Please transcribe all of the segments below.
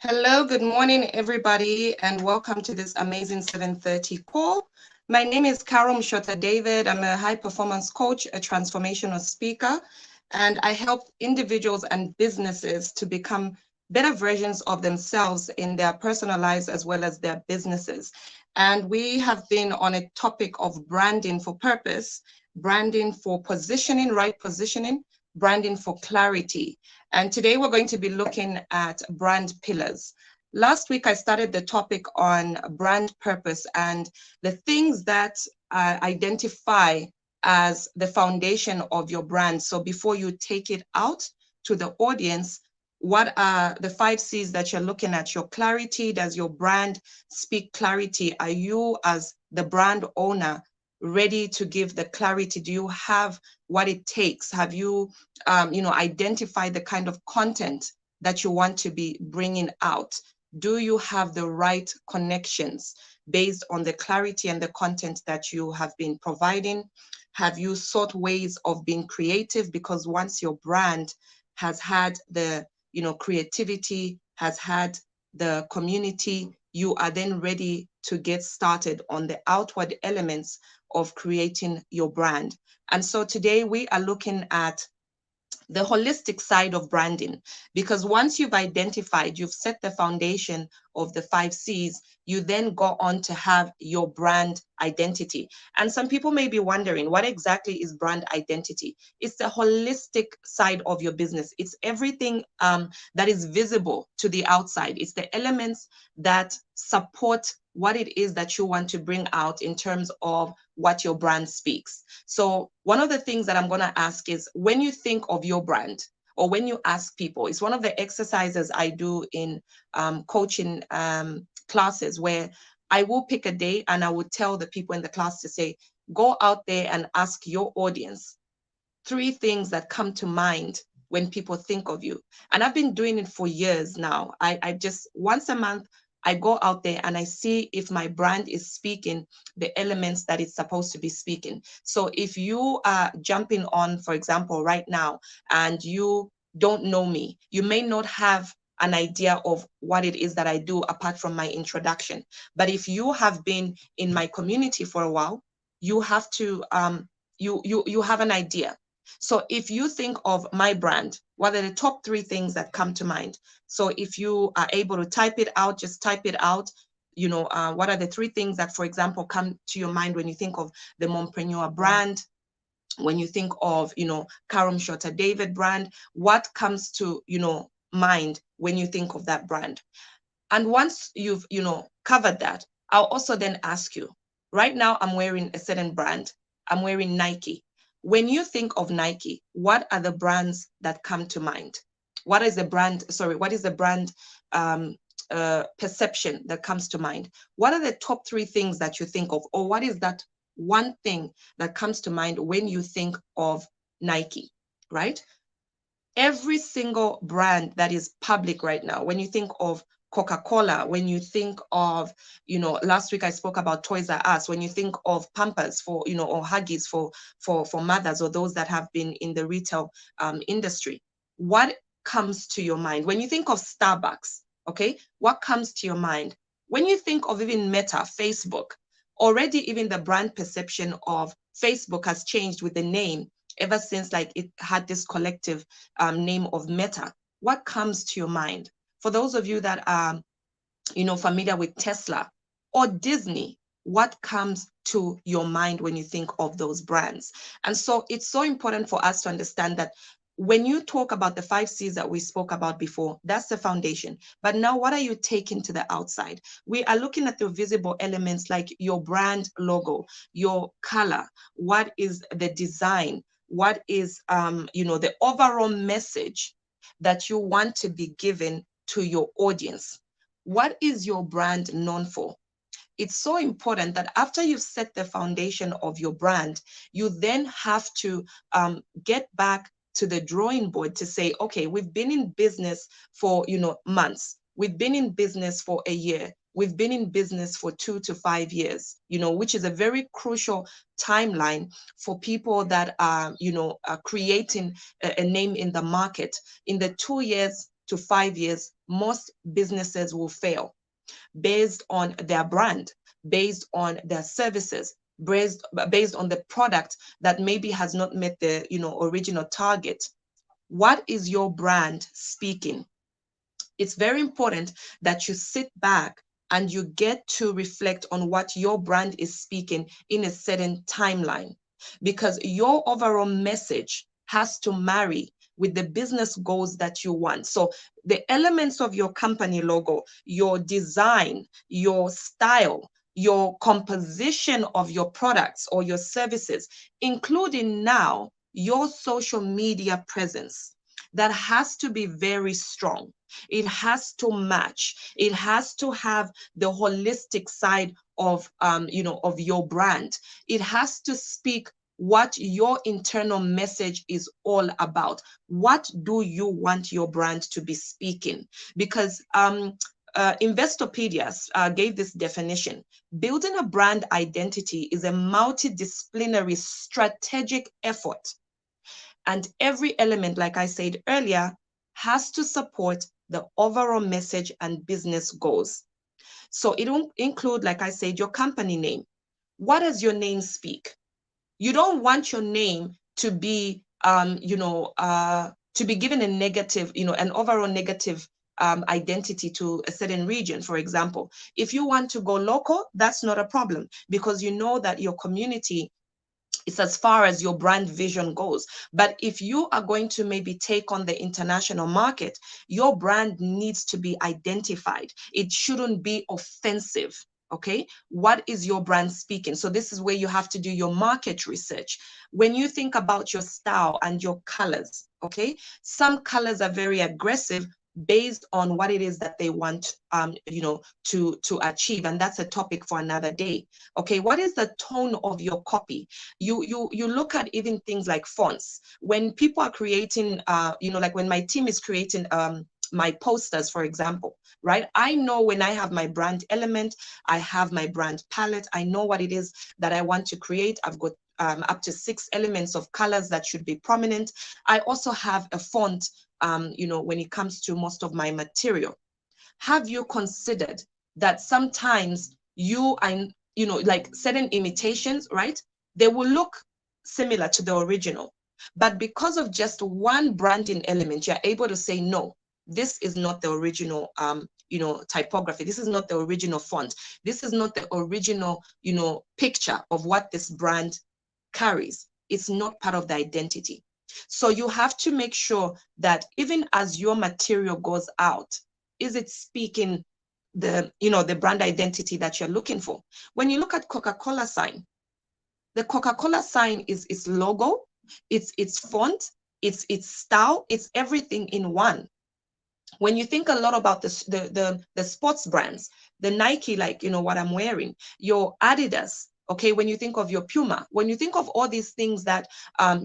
Hello, good morning, everybody, and welcome to this amazing 7:30 call. My name is Carol Mshota David. I'm a high performance coach, a transformational speaker, and I help individuals and businesses to become better versions of themselves in their personal lives as well as their businesses. And we have been on a topic of branding for purpose, branding for positioning, right positioning, branding for clarity. And today we're going to be looking at brand pillars. Last week, I started the topic on brand purpose and the things that identify as the foundation of your brand. So before you take it out to the audience, what are the 5 C's that you're looking at? Your clarity. Does your brand speak clarity? Are you, as the brand owner, ready to give the clarity? Do you have what it takes? Have you identify the kind of content that you want to be bringing out? Do you have the right connections based on the clarity and the content that you have been providing? Have you sought ways of being creative? Because once your brand has had the creativity, has had the community, you are then ready to get started on the outward elements of creating your brand. And so today we are looking at the holistic side of branding, because once you've identified, you've set the foundation of the 5 C's, you then go on to have your brand identity. And some people may be wondering, what exactly is brand identity? It's the holistic side of your business. It's everything that is visible to the outside. It's the elements that support what it is that you want to bring out in terms of what your brand speaks. So one of the things that I'm going to ask is, when you think of your brand, or when you ask people, it's one of the exercises I do in coaching classes, where I will pick a day and I will tell the people in the class to say, go out there and ask your audience 3 things that come to mind when people think of you. And I've been doing it for years now. I just, once a month, I go out there and I see if my brand is speaking the elements that it's supposed to be speaking. So if you are jumping on, for example, right now, and you don't know me, you may not have an idea of what it is that I do apart from my introduction. But if you have been in my community for a while, you have to you have an idea. So if you think of my brand, what are the top 3 things that come to mind? So if you are able to type it out, just type it out. What are the 3 things that, for example, come to your mind when you think of the Mompreneur brand? When you think of, Carol Mshota David brand, what comes to, mind when you think of that brand? And once you've, covered that, I'll also then ask you, right now I'm wearing a certain brand. I'm wearing Nike. When you think of Nike, what are the brands that come to mind? What is the brand perception that comes to mind? What are the top 3 things that you think of? Or what is that one thing that comes to mind when you think of Nike, right? Every single brand that is public right now, when you think of Coca-Cola, when you think of, last week I spoke about Toys R Us, when you think of Pampers for, or Huggies for mothers or those that have been in the retail industry, what comes to your mind? When you think of Starbucks, okay, what comes to your mind? When you think of even Meta, Facebook, already even the brand perception of Facebook has changed with the name ever since, like, it had this collective name of Meta. What comes to your mind? For those of you that are, familiar with Tesla or Disney, what comes to your mind when you think of those brands? And so it's so important for us to understand that when you talk about the 5 C's that we spoke about before, that's the foundation. But now what are you taking to the outside? We are looking at the visible elements like your brand logo, your color, what is the design, what is, the overall message that you want to be given to your audience. What is your brand known for? It's so important that after you've set the foundation of your brand, you then have to get back to the drawing board to say, okay, we've been in business for, months. We've been in business for a year. We've been in business for 2 to 5 years, which is a very crucial timeline for people that are, creating a name in the market. In the 2 years to 5 years, most businesses will fail based on their brand, based on their services, based on the product that maybe has not met the original target. What is your brand speaking? It's very important that you sit back and you get to reflect on what your brand is speaking in a certain timeline, because your overall message has to marry with the business goals that you want. So the elements of your company logo, your design, your style, your composition of your products or your services, including now your social media presence, that has to be very strong. It has to match. It has to have the holistic side of of your brand. It has to speak what your internal message is all about. What do you want your brand to be speaking? Because Investopedia gave this definition. Building a brand identity is a multidisciplinary strategic effort, and every element, like I said earlier, has to support the overall message and business goals. So it will include, like I said, your company name. What does your name speak? You don't want your name to be, to be given a negative, an overall negative identity to a certain region. For example, if you want to go local, that's not a problem, because you know that your community, it's as far as your brand vision goes. But if you are going to maybe take on the international market, your brand needs to be identified. It shouldn't be offensive. Okay, what is your brand speaking? So this is where you have to do your market research. When you think about your style and your colors, okay, some colors are very aggressive based on what it is that they want to achieve, and that's a topic for another day. Okay, what is the tone of your copy? You look at even things like fonts. When people are creating like when my team is creating my posters, for example, right? I know when I have my brand element, I have my brand palette, I know what it is that I want to create. I've got up to 6 elements of colors that should be prominent. I also have a font, when it comes to most of my material. Have you considered that sometimes you are, like certain imitations, right? They will look similar to the original, but because of just one branding element, you're able to say, no, this is not the original, typography. This is not the original font. This is not the original, picture of what this brand carries. It's not part of the identity. So you have to make sure that even as your material goes out, is it speaking the brand identity that you're looking for? When you look at Coca-Cola sign, the Coca-Cola sign is its logo, its font, its style, it's everything in one. When you think a lot about the sports brands, the Nike, like what I'm wearing, your Adidas, okay, when you think of your Puma, when you think of all these things that are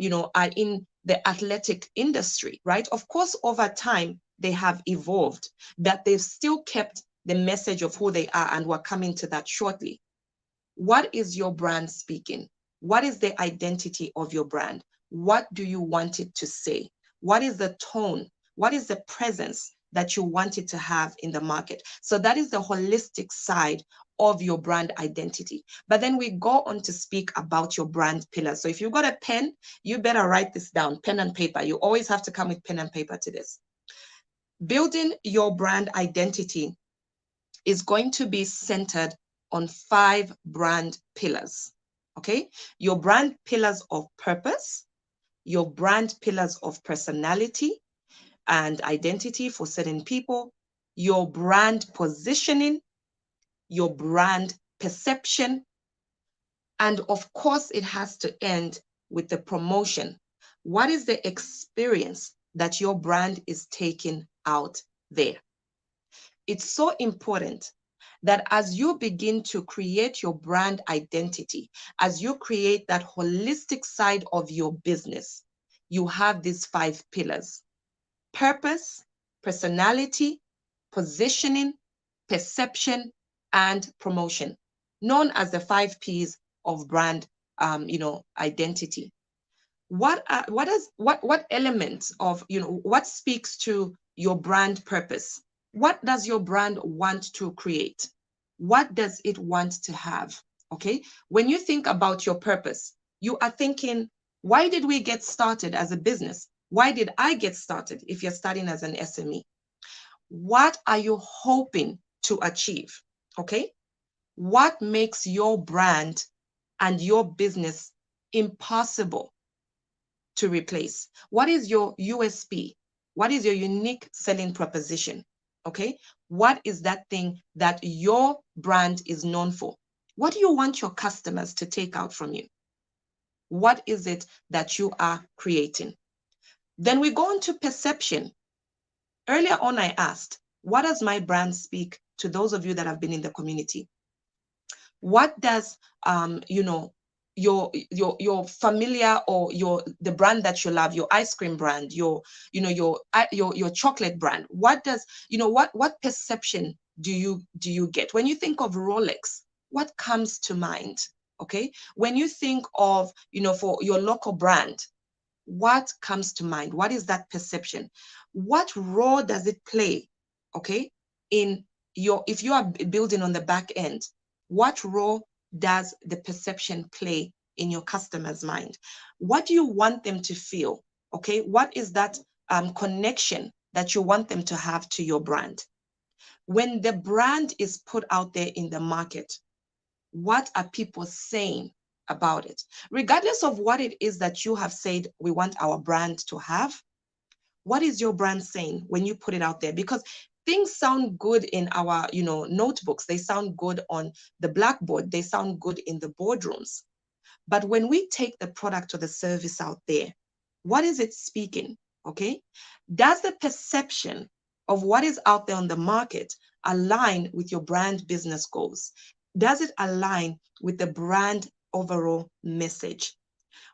in the athletic industry, right? Of course, over time they have evolved, but they've still kept the message of who they are, and we're coming to that shortly. What is your brand speaking? What is the identity of your brand? What do you want it to say? What is the tone? What is the presence that you want it to have in the market? So that is the holistic side of your brand identity. But then we go on to speak about your brand pillars. So if you've got a pen, you better write this down, pen and paper. You always have to come with pen and paper to this. Building your brand identity is going to be centered on 5 brand pillars. Okay, your brand pillars of purpose, your brand pillars of personality and identity for certain people, your brand positioning, your brand perception, and of course, it has to end with the promotion. What is the experience that your brand is taking out there? It's so important that as you begin to create your brand identity, as you create that holistic side of your business, you have these 5 pillars: purpose, personality, positioning, perception, and promotion, known as the 5 P's of brand identity. What elements of, what speaks to your brand purpose. What does your brand want to create? What does it want to have? Okay. When you think about your purpose, you are thinking, why did we get started as a business? Why did I get started if you're starting as an SME? What are you hoping to achieve? Okay. What makes your brand and your business impossible to replace? What is your USP? What is your unique selling proposition? Okay. What is that thing that your brand is known for? What do you want your customers to take out from you? What is it that you are creating? Then we go on to perception. Earlier on, I asked, what does my brand speak to those of you that have been in the community? What does your familiar or the brand that you love, your ice cream brand, your chocolate brand, what does what perception do you get when you think of Rolex? What comes to mind? Okay, when you think of for your local brand, what comes to mind? What is that perception? What role does it play? Okay, in if you are building on the back end, what role does the perception play in your customer's mind? What do you want them to feel? Okay, what is that connection that you want them to have to your brand? When the brand is put out there in the market, what are people saying about it? Regardless of what it is that you have said we want our brand to have, what is your brand saying when you put it out there? Because things sound good in our notebooks, they sound good on the blackboard, they sound good in the boardrooms. But when we take the product or the service out there, what is it speaking? Okay, does the perception of what is out there on the market align with your brand business goals? Does it align with the brand overall message?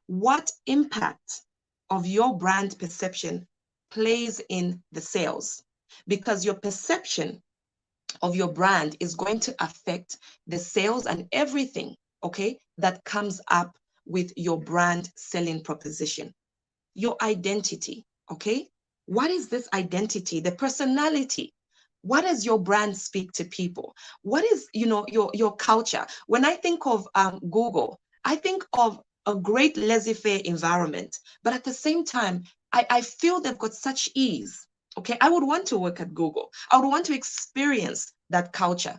What impact of your brand perception plays in the sales? Because your perception of your brand is going to affect the sales and everything, okay, that comes up with your brand selling proposition. Your identity, okay? What is this identity? The personality. What does your brand speak to people? What is, your culture? When I think of Google, I think of a great laissez-faire environment, but at the same time, I feel they've got such ease. Okay, I would want to work at Google. I would want to experience that culture.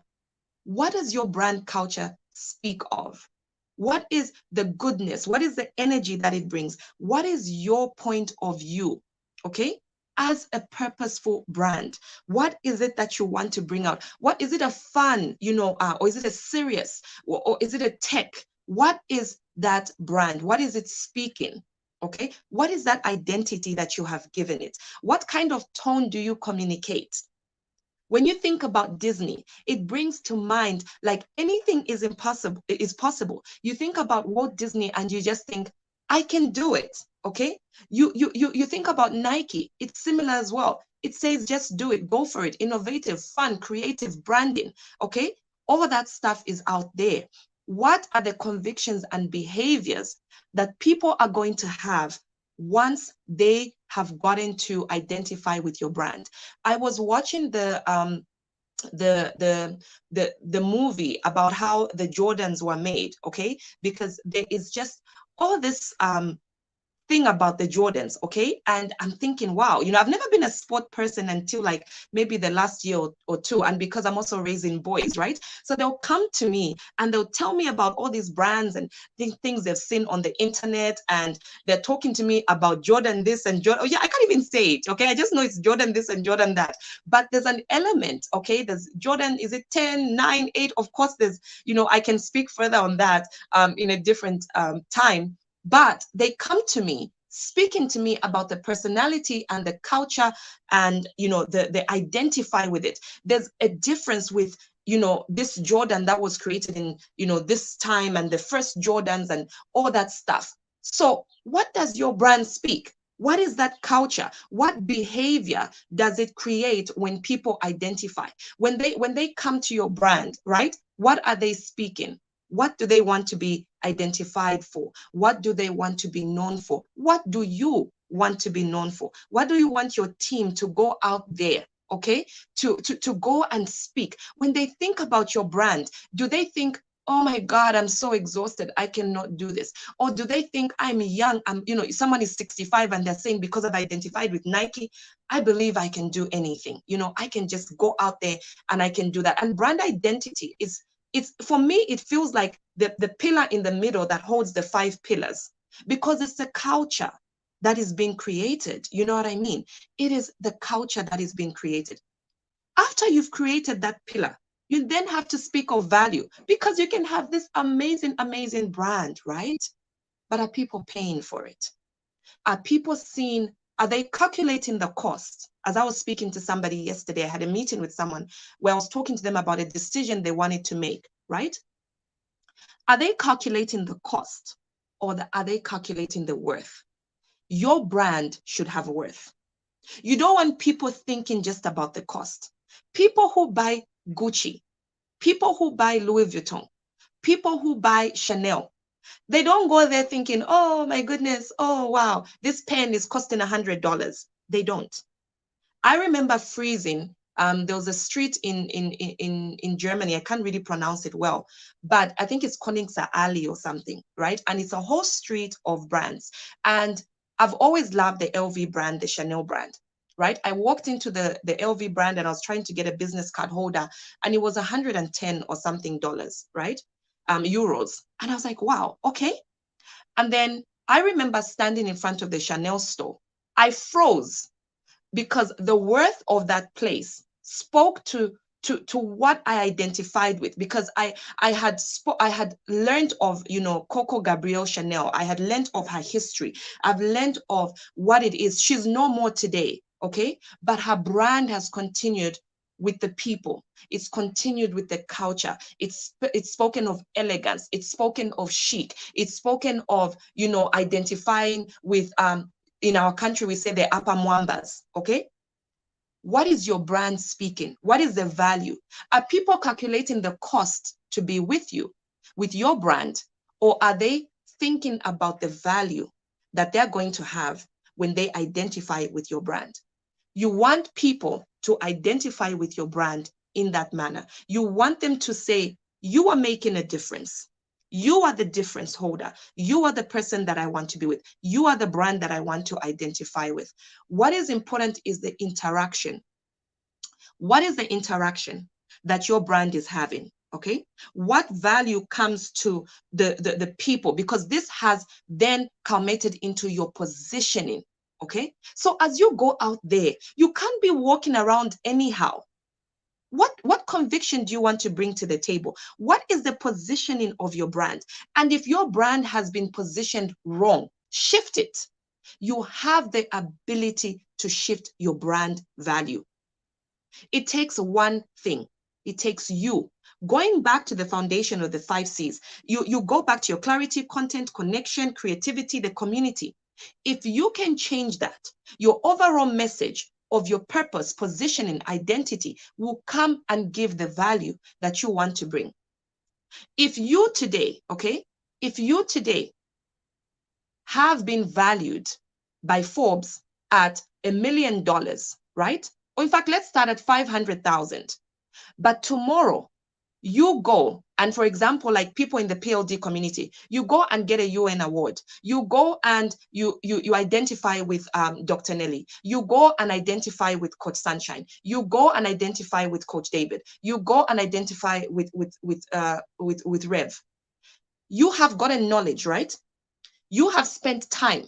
What does your brand culture speak of? What is the goodness? What is the energy that it brings? What is your point of view? Okay, as a purposeful brand, what is it that you want to bring out? What is it, a fun, or is it a serious, or is it a tech? What is that brand? What is it speaking? Okay, what is that identity that you have given it? What kind of tone do you communicate? When you think about Disney, it brings to mind like anything is possible. You think about Walt Disney and you just think, I can do it. Okay. You think about Nike, it's similar as well. It says just do it, go for it, innovative, fun, creative branding. Okay. All that stuff is out there. What are the convictions and behaviors that people are going to have once they have gotten to identify with your brand? I was watching the movie about how the Jordans were made, okay? Because there is just all this thing about the Jordans, okay? And I'm thinking, wow, I've never been a sport person until like maybe the last year or two. And because I'm also raising boys, right? So they'll come to me and they'll tell me about all these brands and things they've seen on the internet. And they're talking to me about Jordan this and Jordan. Oh yeah, I can't even say it, okay? I just know it's Jordan this and Jordan that. But there's an element, okay? There's Jordan, is it 10, 9, 8? Of course, there's, I can speak further on that in a different time. But they come to me speaking to me about the personality and the culture and they identify with it. There's a difference with this Jordan that was created in this time and the first Jordans and all that stuff. So what does your brand speak? What is that culture? What behavior does it create when people identify? When they come to your brand, right? What are they speaking? What do they want to be identified for? What do they want to be known for? What do you want to be known for? What do you want your team to go out there, okay, to go and speak? When they think about your brand, do they think, oh my God, I'm so exhausted, I cannot do this? Or do they think, I'm young, someone is 65 and they're saying, because I've identified with Nike, I believe I can do anything. I can just go out there and I can do that. And brand identity it's for me, it feels like the pillar in the middle that holds the 5 pillars, because it's the culture that is being created. You know what I mean? It is the culture that is being created. After you've created that pillar, you then have to speak of value, because you can have this amazing, amazing brand, right? But are people paying for it? Are they calculating the cost? As I was speaking to somebody yesterday, I had a meeting with someone where I was talking to them about a decision they wanted to make, right? Are they calculating the cost, or are they calculating the worth? Your brand should have worth. You don't want people thinking just about the cost. People who buy Gucci, people who buy Louis Vuitton, people who buy Chanel, they don't go there thinking, oh my goodness, oh wow, this pen is costing $100. They don't. I remember freezing. There was a street in Germany. I can't really pronounce it well, but I think it's Koningsa Alley or something, right? And it's a whole street of brands. And I've always loved the LV brand, the Chanel brand, right? I walked into the LV brand and I was trying to get a business card holder, and it was 110 or something dollars, right? Euros. And I was like, wow, okay. And then I remember standing in front of the Chanel store. I froze, because the worth of that place spoke to what I identified with, because I had learned of, Coco Gabrielle Chanel. I had learned of her history. I've learned of what it is. She's no more today, okay? But her brand has continued with the people. It's continued with the culture. It's spoken of elegance. It's spoken of chic. It's spoken of, identifying with in our country, we say the upper mwambas, okay? What is your brand speaking? What is the value? Are people calculating the cost to be with you, with your brand? Or are they thinking about the value that they're going to have when they identify with your brand? You want people to identify with your brand in that manner. You want them to say, you are making a difference. You are the difference holder. You are the person that I want to be with. You are the brand that I want to identify with. What is important is the interaction. What is the interaction that your brand is having? Okay. What value comes to the people? Because this has then culminated into your positioning. Okay. So as you go out there, you can't be walking around anyhow. What conviction do you want to bring to the table? What is the positioning of your brand? And if your brand has been positioned wrong, shift it. You have the ability to shift your brand value. It takes one thing. It takes you. Going back to the foundation of the 5 C's, you go back to your clarity, content, connection, creativity, the community. If you can change that, your overall message of your purpose, positioning, identity will come and give the value that you want to bring. If you today, okay, if you today have been valued by Forbes at $1 million, right? Or in fact, let's start at 500,000. But tomorrow you go, and for example, like people in the PLD community, you go and get a UN award. You go and you identify with Dr. Nellie. You go and identify with Coach Sunshine. You go and identify with Coach David. You go and identify with Rev. You have gotten knowledge, right? You have spent time.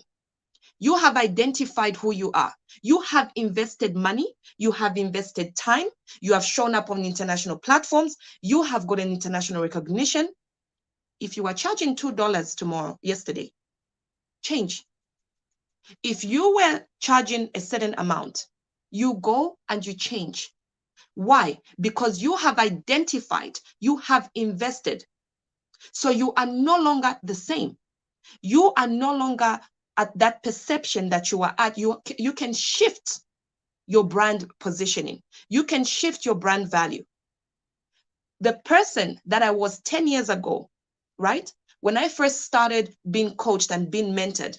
You have identified who you are. You have invested money. You have invested time. You have shown up on international platforms. You have gotten international recognition. If you are charging $2 yesterday, change. If you were charging a certain amount, you go and you change. Why? Because you have identified, you have invested. So you are no longer the same. You are no longer at that perception that you are at. You can shift your brand positioning. You can shift your brand value. The person that I was 10 years ago, right? When I first started being coached and being mentored,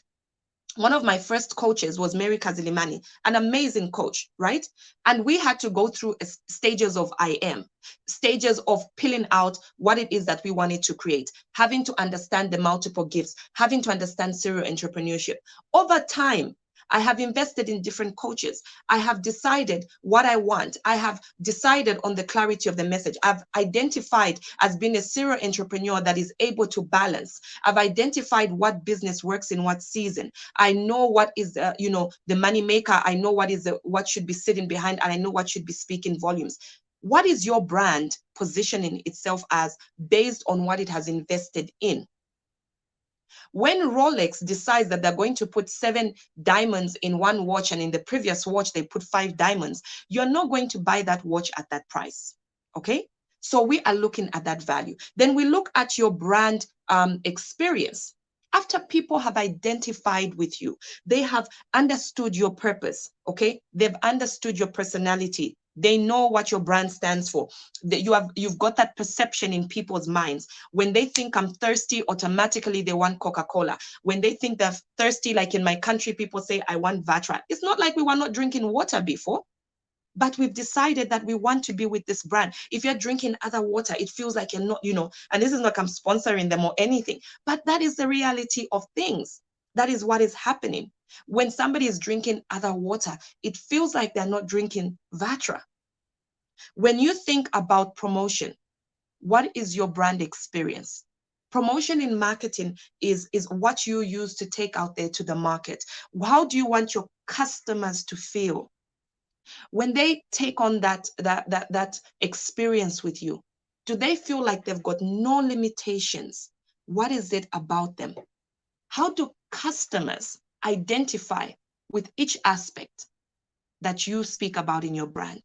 One of my first coaches was Mary Kazilimani, an amazing coach, right? And we had to go through stages of I am, stages of peeling out what it is that we wanted to create, having to understand the multiple gifts, having to understand serial entrepreneurship. Over time, I have invested in different coaches. I have decided what I want. I have decided on the clarity of the message. I've identified as being a serial entrepreneur that is able to balance. I've identified what business works in what season. I know what is, the money maker. I know what should be sitting behind, and I know what should be speaking volumes. What is your brand positioning itself as based on what it has invested in? When Rolex decides that they're going to put 7 diamonds in one watch, and in the previous watch they put 5 diamonds, you're not going to buy that watch at that price. Okay? So we are looking at that value. Then we look at your brand experience. After people have identified with you, they have understood your purpose, okay? They've understood your personality. They know what your brand stands for. You've got that perception in people's minds. When they think I'm thirsty, automatically they want Coca-Cola. When they think they're thirsty, like in my country, people say, I want Vatra. It's not like we were not drinking water before, but we've decided that we want to be with this brand. If you're drinking other water, it feels like you're not, and this is not like I'm sponsoring them or anything, but that is the reality of things. That is what is happening. When somebody is drinking other water, it feels like they're not drinking Vatra. When you think about promotion, what is your brand experience? Promotion in marketing is what you use to take out there to the market. How do you want your customers to feel when they take on that experience with you? Do they feel like they've got no limitations? What is it about them? How do customers identify with each aspect that you speak about in your brand?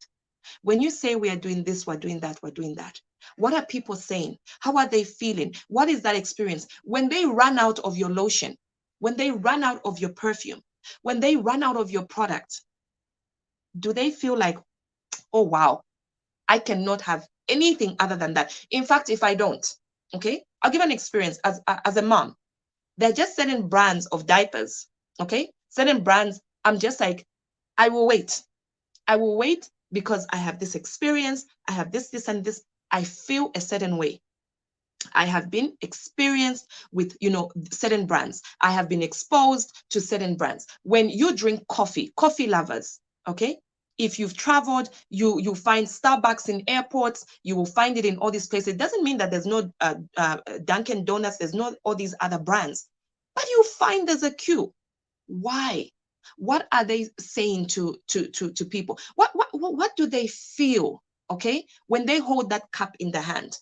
When you say we are doing this, we're doing that, we're doing that, what are people saying? How are they feeling? What is that experience? When they run out of your lotion, when they run out of your perfume, when they run out of your product, do they feel like, oh, wow, I cannot have anything other than that? In fact, if I don't, okay, I'll give an experience as a mom. There are just certain brands of diapers, okay? Certain brands, I'm just like, I will wait. I will wait because I have this experience. I have this, and this. I feel a certain way. I have been experienced with, certain brands. I have been exposed to certain brands. When you drink coffee lovers, okay? If you've traveled, you find Starbucks in airports, you will find it in all these places. It doesn't mean that there's no Dunkin' Donuts, there's no all these other brands, but you find there's a queue. Why? What are they saying to people? What do they feel, okay, when they hold that cup in the hand?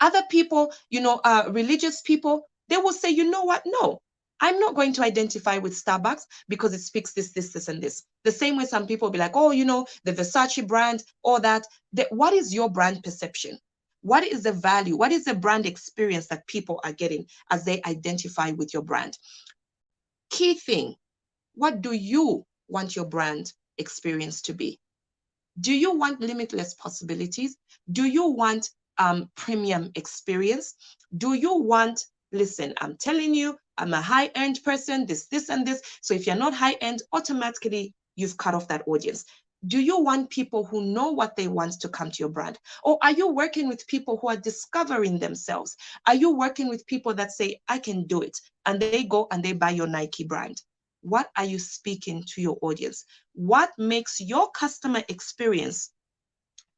Other people, religious people, they will say, you know what? No, I'm not going to identify with Starbucks because it speaks this, and this. The same way some people be like, oh, the Versace brand, all that. What is your brand perception? What is the value? What is the brand experience that people are getting as they identify with your brand? Key thing, what do you want your brand experience to be? Do you want limitless possibilities? Do you want premium experience? Do you want, listen, I'm telling you, I'm a high-end person, this, and this. So if you're not high-end, automatically you've cut off that audience. Do you want people who know what they want to come to your brand? Or are you working with people who are discovering themselves? Are you working with people that say, I can do it, and they go and they buy your Nike brand? What are you speaking to your audience? What makes your customer experience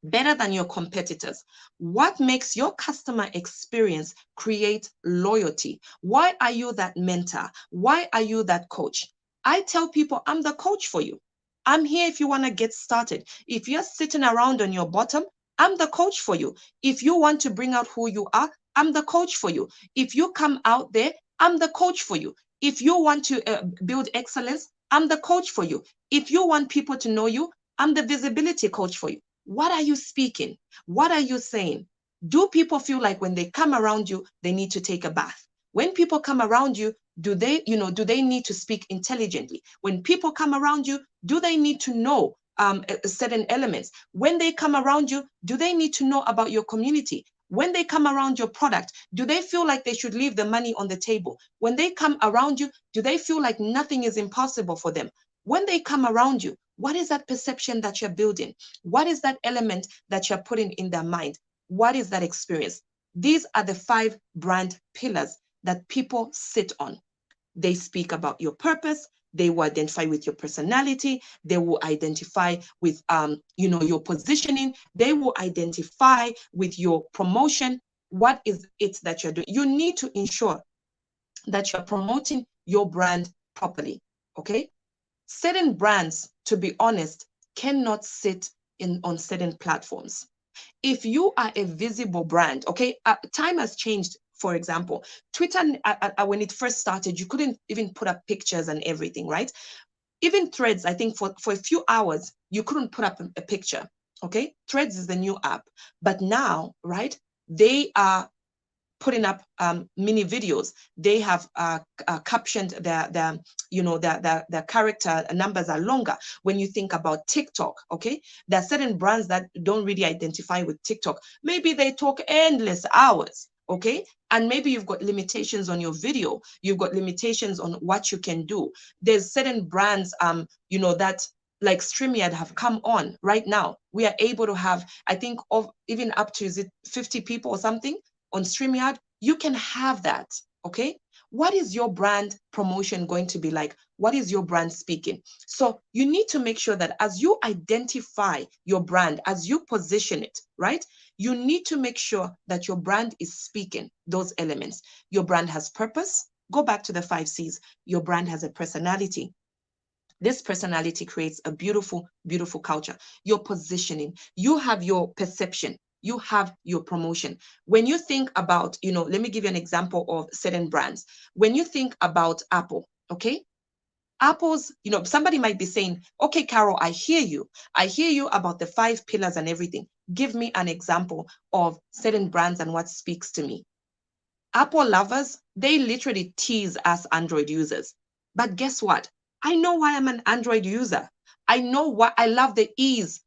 better than your competitors? What makes your customer experience create loyalty? Why are you that mentor? Why are you that coach? I tell people, I'm the coach for you. I'm here if you want to get started. If you're sitting around on your bottom, I'm the coach for you. If you want to bring out who you are, I'm the coach for you. If you come out there, I'm the coach for you. If you want to build excellence, I'm the coach for you. If you want people to know you, I'm the visibility coach for you. What are you speaking? What are you saying? Do people feel like when they come around you, they need to take a bath? When people come around you, do they need to speak intelligently? When people come around you, do they need to know certain elements? When they come around you, do they need to know about your community? When they come around your product, do they feel like they should leave the money on the table? When they come around you, do they feel like nothing is impossible for them? When they come around you, what is that perception that you're building? What is that element that you're putting in their mind? What is that experience? These are the 5 brand pillars that people sit on. They speak about your purpose. They will identify with your personality. They will identify with, your positioning. They will identify with your promotion. What is it that you're doing? You need to ensure that you're promoting your brand properly, okay? Certain brands, to be honest, cannot sit on certain platforms. If you are a visible brand, okay, time has changed. For example, Twitter, when it first started, you couldn't even put up pictures and everything, right? Even Threads, I think for a few hours, you couldn't put up a picture, okay? Threads is the new app. But now, right, they are putting up mini videos. They have captioned their character numbers are longer. When you think about TikTok, okay, there are certain brands that don't really identify with TikTok. Maybe they talk endless hours, okay, and maybe you've got limitations on your video. You've got limitations on what you can do. There's certain brands, that like StreamYard have come on right now. We are able to have, I think, of even up to, is it 50 people or something on StreamYard? You can have that, okay? What is your brand promotion going to be like? What is your brand speaking? So you need to make sure that as you identify your brand, as you position it, right? You need to make sure that your brand is speaking those elements. Your brand has purpose. Go back to the 5 C's. Your brand has a personality. This personality creates a beautiful, beautiful culture. Your positioning, you have your perception, you have your promotion. When you think about, let me give you an example of certain brands. When you think about Apple, okay? Apple's, somebody might be saying, okay, Carol, I hear you. I hear you about the 5 pillars and everything. Give me an example of certain brands and what speaks to me. Apple lovers, they literally tease us Android users. But guess what? I know why I'm an Android user. I know why I love the ease,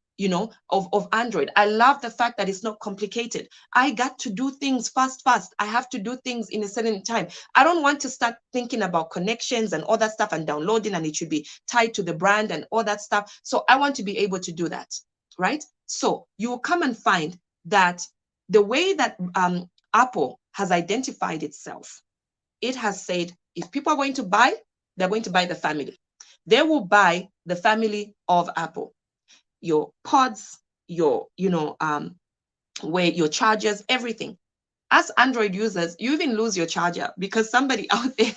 of Android. I love the fact that it's not complicated. I got to do things fast. I have to do things in a certain time. I don't want to start thinking about connections and all that stuff and downloading, and it should be tied to the brand and all that stuff. So I want to be able to do that, right? So you will come and find that the way that Apple has identified itself, it has said, if people are going to buy, they're going to buy the family. They will buy the family of Apple. Your pods, your chargers, everything. As Android users, you even lose your charger because somebody out there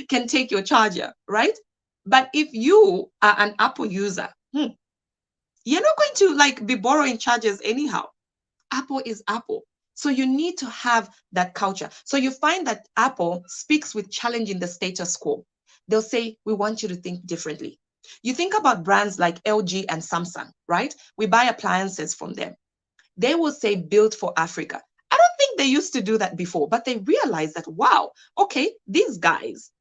can take your charger, right? But if you are an Apple user, you're not going to be borrowing chargers anyhow. Apple is Apple. So you need to have that culture. So you find that Apple speaks with challenging the status quo. They'll say, we want you to think differently. You think about brands like LG and Samsung, right? We buy appliances from them. They will say built for Africa. I don't think they used to do that before, but they realized that, wow, okay, these guys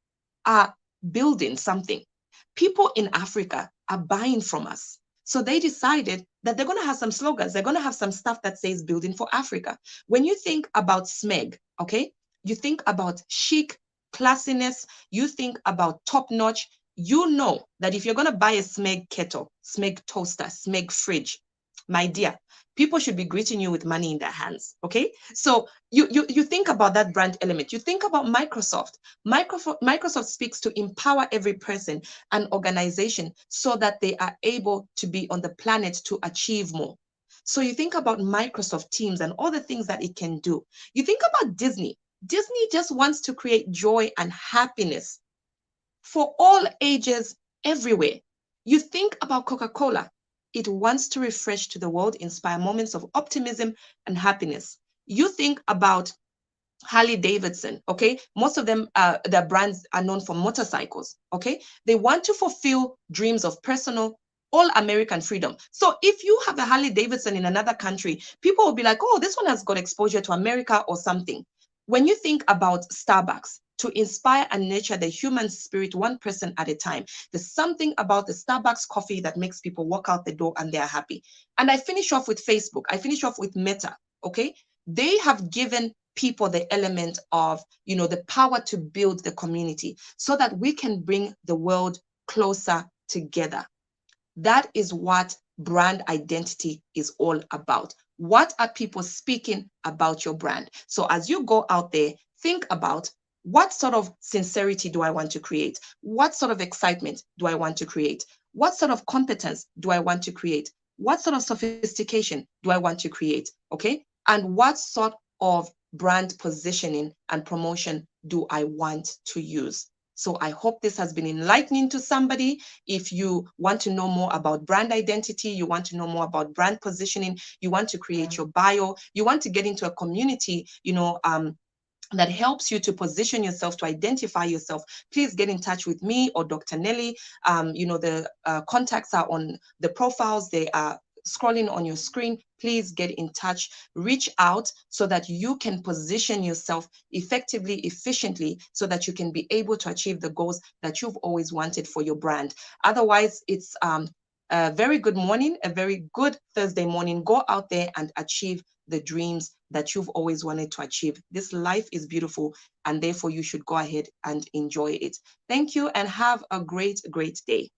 are building something. People in Africa are buying from us. So they decided that they're going to have some slogans. They're going to have some stuff that says building for Africa. When you think about SMEG, okay, you think about chic, classiness, you think about top notch. You know that if you're going to buy a SMEG kettle, SMEG toaster, SMEG fridge, my dear, people should be greeting you with money in their hands, okay? So you think about that brand element. You think about Microsoft. Microsoft speaks to empower every person and organization so that they are able to be on the planet to achieve more. So you think about Microsoft Teams and all the things that it can do. You think about Disney. Disney just wants to create joy and happiness for all ages everywhere. You think about Coca-Cola. It wants to refresh to the world, inspire moments of optimism and happiness. You think about Harley Davidson, okay? Most of them, their brands are known for motorcycles, okay? They want to fulfill dreams of personal, all American freedom. So if you have a Harley Davidson in another country, people will be like, oh, this one has got exposure to America or something. When you think about Starbucks, to inspire and nurture the human spirit, one person at a time, there's something about the Starbucks coffee that makes people walk out the door and they're happy. And I finish off with Facebook. I finish off with Meta, okay? they have given people the element of, the power to build the community so that we can bring the world closer together. That is what brand identity is all about. What are people speaking about your brand? So as you go out there, think about, what sort of sincerity do I want to create? What sort of excitement do I want to create? What sort of competence do I want to create? What sort of sophistication do I want to create? Okay. And what sort of brand positioning and promotion do I want to use? So I hope this has been enlightening to somebody. If you want to know more about brand identity, you want to know more about brand positioning, you want to create your bio, you want to get into a community, that helps you to position yourself, to identify yourself, please get in touch with me or Dr. Nellie. The contacts are on the profiles. They are scrolling on your screen. Please get in touch, reach out so that you can position yourself effectively, efficiently, so that you can be able to achieve the goals that you've always wanted for your brand. Otherwise, it's a very good morning, a very good Thursday morning. Go out there and achieve the dreams that you've always wanted to achieve. This life is beautiful, and therefore you should go ahead and enjoy it. Thank you, and have a great, great day.